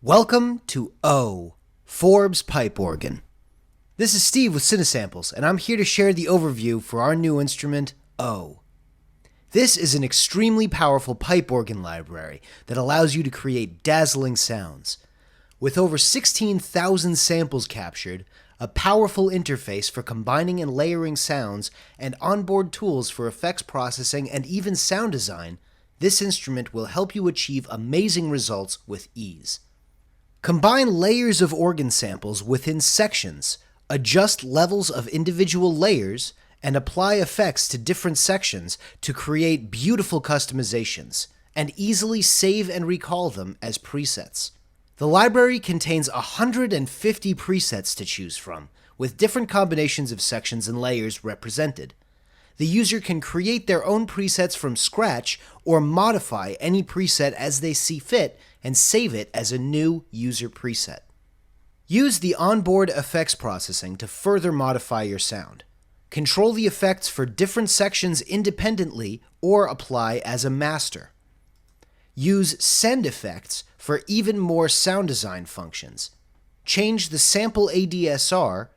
Welcome to O, Forbes Pipe Organ. This is Steve with Cinesamples, and I'm here to share the overview for our new instrument, O. This is an extremely powerful pipe organ library that allows you to create dazzling sounds. With over 16,000 samples captured, a powerful interface for combining and layering sounds, and onboard tools for effects processing and even sound design, this instrument will help you achieve amazing results with ease. Combine layers of organ samples within sections, adjust levels of individual layers, and apply effects to different sections to create beautiful customizations, and easily save and recall them as presets. The library contains 150 presets to choose from, with different combinations of sections and layers represented. The user can create their own presets from scratch or modify any preset as they see fit and save it as a new user preset. Use the onboard effects processing to further modify your sound. Control the effects for different sections independently or apply as a master. Use send effects for even more sound design functions. Change the sample ADSR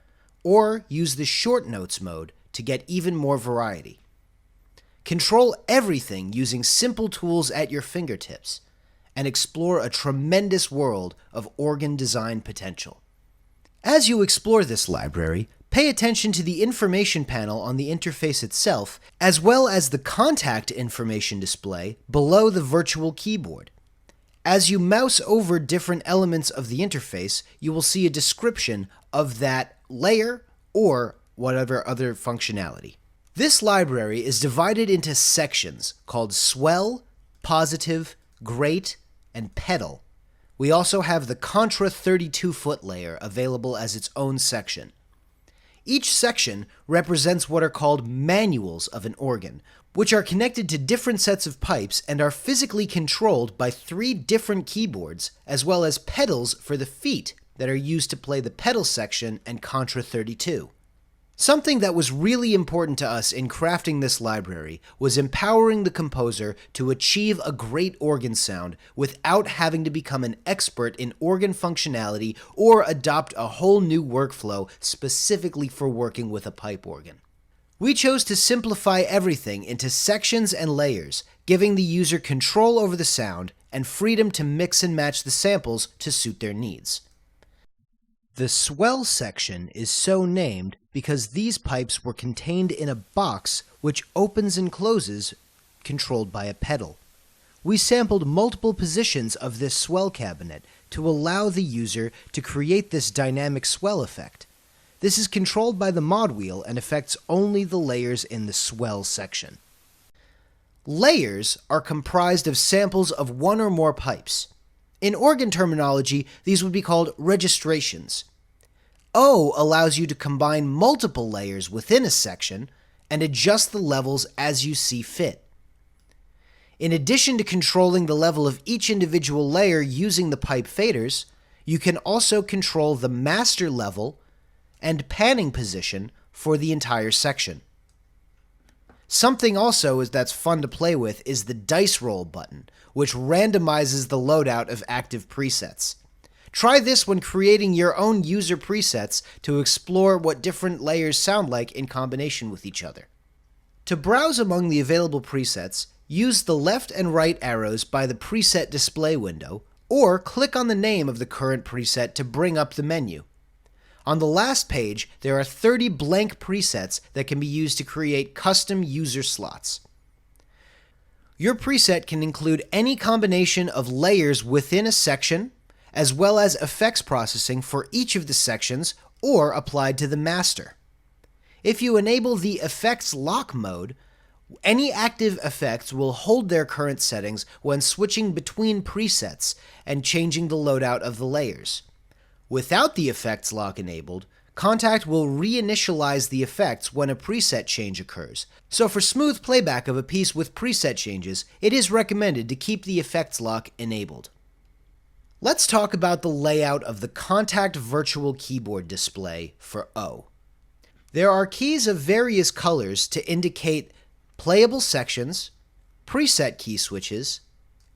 or use the short notes mode to get even more variety. Control everything using simple tools at your fingertips and explore a tremendous world of organ design potential. As you explore this library, pay attention to the information panel on the interface itself, as well as the contact information display below the virtual keyboard. As you mouse over different elements of the interface, you will see a description of that layer or whatever other functionality. This library is divided into sections called Swell, Positive, Great, and Pedal. We also have the Contra 32-foot layer available as its own section. Each section represents what are called manuals of an organ, which are connected to different sets of pipes and are physically controlled by 3 different keyboards, as well as pedals for the feet that are used to play the pedal section and Contra 32. Something that was really important to us in crafting this library was empowering the composer to achieve a great organ sound without having to become an expert in organ functionality or adopt a whole new workflow specifically for working with a pipe organ. We chose to simplify everything into sections and layers, giving the user control over the sound and freedom to mix and match the samples to suit their needs. The Swell section is so named because these pipes were contained in a box which opens and closes, controlled by a pedal. We sampled multiple positions of this swell cabinet to allow the user to create this dynamic swell effect. This is controlled by the mod wheel and affects only the layers in the Swell section. Layers are comprised of samples of one or more pipes. In organ terminology, these would be called registrations. O allows you to combine multiple layers within a section and adjust the levels as you see fit. In addition to controlling the level of each individual layer using the pipe faders, you can also control the master level and panning position for the entire section. Something also that's fun to play with is the dice roll button, which randomizes the loadout of active presets. Try this when creating your own user presets to explore what different layers sound like in combination with each other. To browse among the available presets, use the left and right arrows by the preset display window, or click on the name of the current preset to bring up the menu. On the last page, there are 30 blank presets that can be used to create custom user slots. Your preset can include any combination of layers within a section, as well as effects processing for each of the sections or applied to the master. If you enable the effects lock mode, any active effects will hold their current settings when switching between presets and changing the loadout of the layers. Without the effects lock enabled, Contact will reinitialize the effects when a preset change occurs, so for smooth playback of a piece with preset changes, it is recommended to keep the effects lock enabled. Let's talk about the layout of the Contact virtual keyboard display for O. There are keys of various colors to indicate playable sections, preset key switches,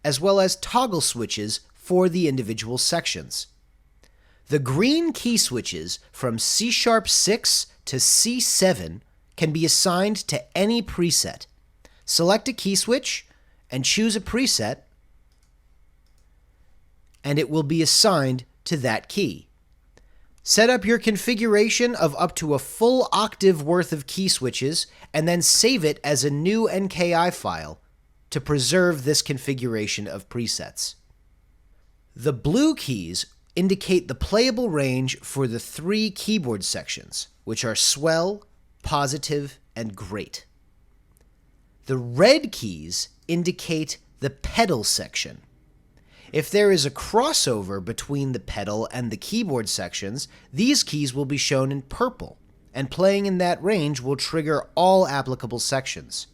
as well as toggle switches for the individual sections. The green key switches from C#6 to C7 can be assigned to any preset. Select a key switch and choose a preset, and it will be assigned to that key. Set up your configuration of up to a full octave worth of key switches and then save it as a new NKI file to preserve this configuration of presets. The blue keys indicate the playable range for the 3 keyboard sections, which are swell, positive, and great. The red keys indicate the pedal section. If there is a crossover between the pedal and the keyboard sections, these keys will be shown in purple, and playing in that range will trigger all applicable sections.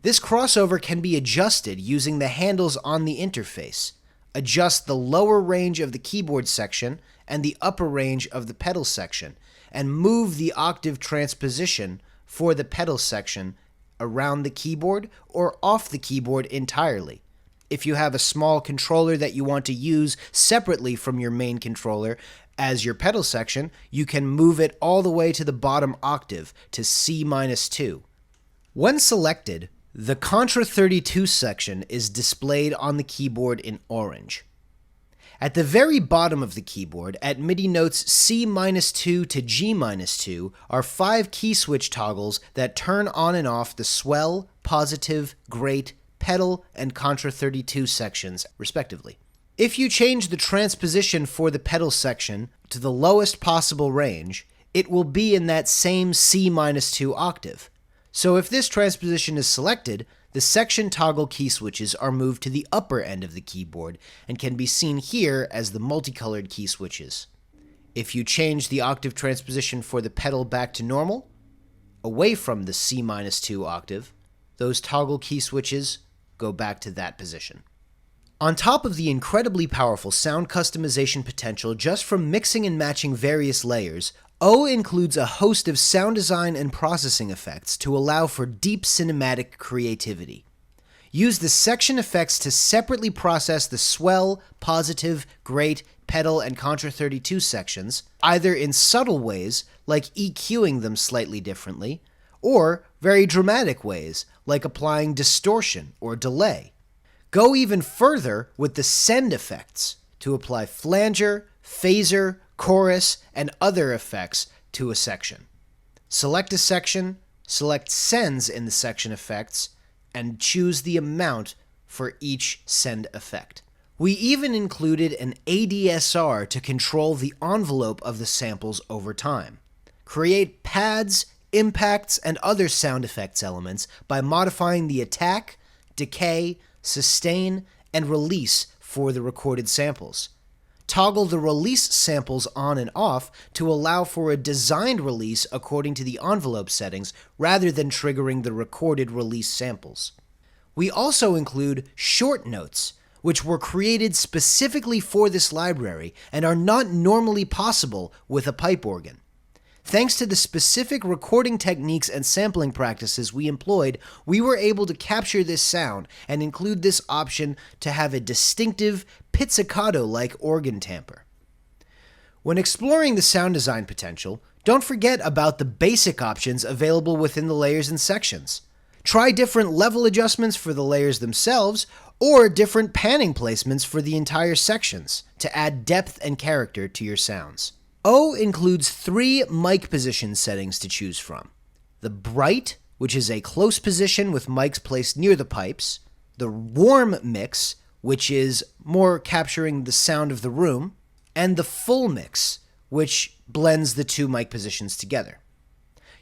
This crossover can be adjusted using the handles on the interface. Adjust the lower range of the keyboard section and the upper range of the pedal section, and move the octave transposition for the pedal section around the keyboard or off the keyboard entirely. If you have a small controller that you want to use separately from your main controller as your pedal section, you can move it all the way to the bottom octave to C-2. When selected, the Contra 32 section is displayed on the keyboard in orange. At the very bottom of the keyboard, at MIDI notes C-2 to G-2, are 5 key switch toggles that turn on and off the swell, positive, great, pedal, and Contra 32 sections, respectively. If you change the transposition for the pedal section to the lowest possible range, it will be in that same C-2 octave. So if this transposition is selected, the section toggle key switches are moved to the upper end of the keyboard and can be seen here as the multicolored key switches. If you change the octave transposition for the pedal back to normal, away from the C-2 octave, those toggle key switches go back to that position. On top of the incredibly powerful sound customization potential just from mixing and matching various layers, O includes a host of sound design and processing effects to allow for deep cinematic creativity. Use the section effects to separately process the swell, positive, great, pedal, and Contra 32 sections, either in subtle ways, like EQing them slightly differently, or very dramatic ways, like applying distortion or delay. Go even further with the send effects to apply flanger, phaser, chorus, and other effects to a section. Select a section, select sends in the section effects, and choose the amount for each send effect. We even included an ADSR to control the envelope of the samples over time. Create pads, impacts, and other sound effects elements by modifying the attack, decay, sustain, and release for the recorded samples. Toggle the release samples on and off to allow for a designed release according to the envelope settings rather than triggering the recorded release samples. We also include short notes, which were created specifically for this library and are not normally possible with a pipe organ. Thanks to the specific recording techniques and sampling practices we employed, we were able to capture this sound and include this option to have a distinctive pizzicato-like organ timbre. When exploring the sound design potential, don't forget about the basic options available within the layers and sections. Try different level adjustments for the layers themselves, or different panning placements for the entire sections to add depth and character to your sounds. O includes 3 mic position settings to choose from. The bright, which is a close position with mics placed near the pipes. The warm mix, which is more capturing the sound of the room. And the full mix, which blends the 2 mic positions together.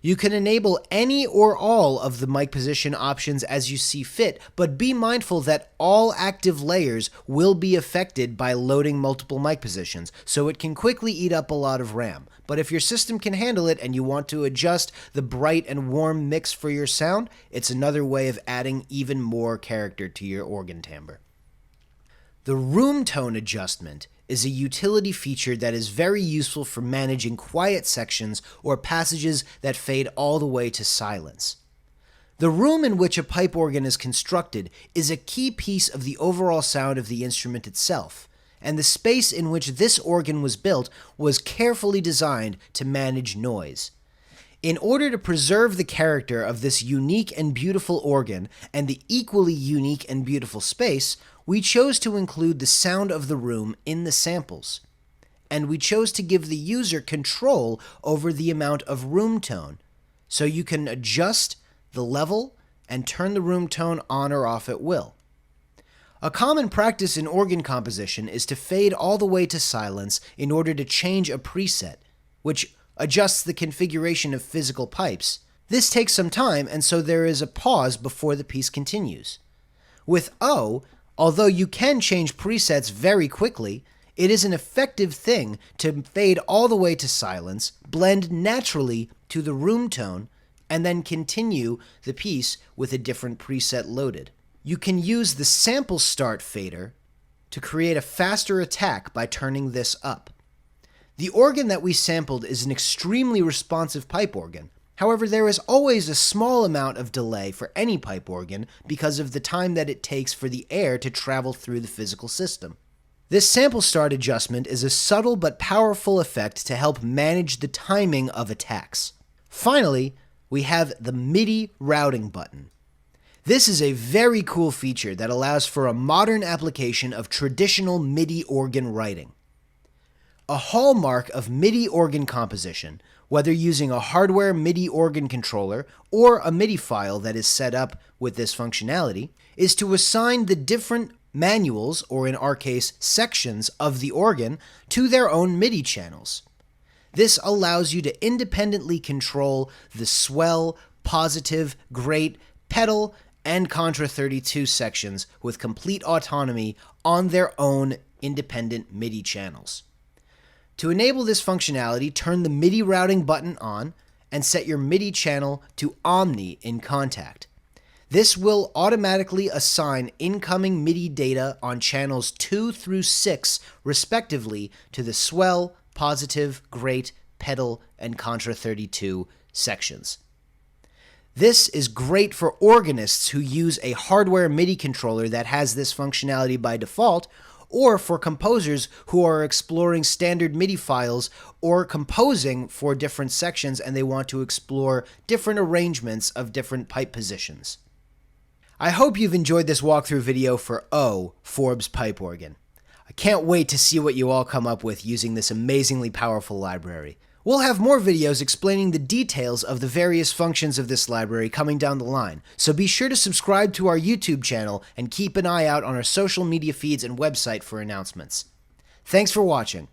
You can enable any or all of the mic position options as you see fit, but be mindful that all active layers will be affected by loading multiple mic positions, so it can quickly eat up a lot of RAM. But if your system can handle it and you want to adjust the bright and warm mix for your sound, it's another way of adding even more character to your organ timbre. The room tone adjustment is a utility feature that is very useful for managing quiet sections or passages that fade all the way to silence. The room in which a pipe organ is constructed is a key piece of the overall sound of the instrument itself. and the space in which this organ was built was carefully designed to manage noise. In order to preserve the character of this unique and beautiful organ and the equally unique and beautiful space, we chose to include the sound of the room in the samples. And we chose to give the user control over the amount of room tone, so you can adjust the level and turn the room tone on or off at will. A common practice in organ composition is to fade all the way to silence in order to change a preset, which adjusts the configuration of physical pipes. This takes some time, and so there is a pause before the piece continues. With O, although you can change presets very quickly, it is an effective thing to fade all the way to silence, blend naturally to the room tone, and then continue the piece with a different preset loaded. You can use the sample start fader to create a faster attack by turning this up. The organ that we sampled is an extremely responsive pipe organ. However, there is always a small amount of delay for any pipe organ because of the time that it takes for the air to travel through the physical system. This sample start adjustment is a subtle but powerful effect to help manage the timing of attacks. Finally, we have the MIDI routing button. This is a very cool feature that allows for a modern application of traditional MIDI organ writing. A hallmark of MIDI organ composition, whether using a hardware MIDI organ controller or a MIDI file that is set up with this functionality, is to assign the different manuals, or in our case, sections of the organ, to their own MIDI channels. This allows you to independently control the swell, positive, great, pedal, and contra 32 sections with complete autonomy on their own independent MIDI channels. To enable this functionality, turn the MIDI routing button on and set your MIDI channel to Omni in Contact. This will automatically assign incoming MIDI data on channels 2 through 6 respectively to the swell, positive, great, pedal, and contra 32 sections. This is great for organists who use a hardware MIDI controller that has this functionality by default, or for composers who are exploring standard MIDI files or composing for different sections and they want to explore different arrangements of different pipe positions. I hope you've enjoyed this walkthrough video for O, Forbes Pipe Organ. I can't wait to see what you all come up with using this amazingly powerful library. We'll have more videos explaining the details of the various functions of this library coming down the line, so be sure to subscribe to our YouTube channel and keep an eye out on our social media feeds and website for announcements. Thanks for watching.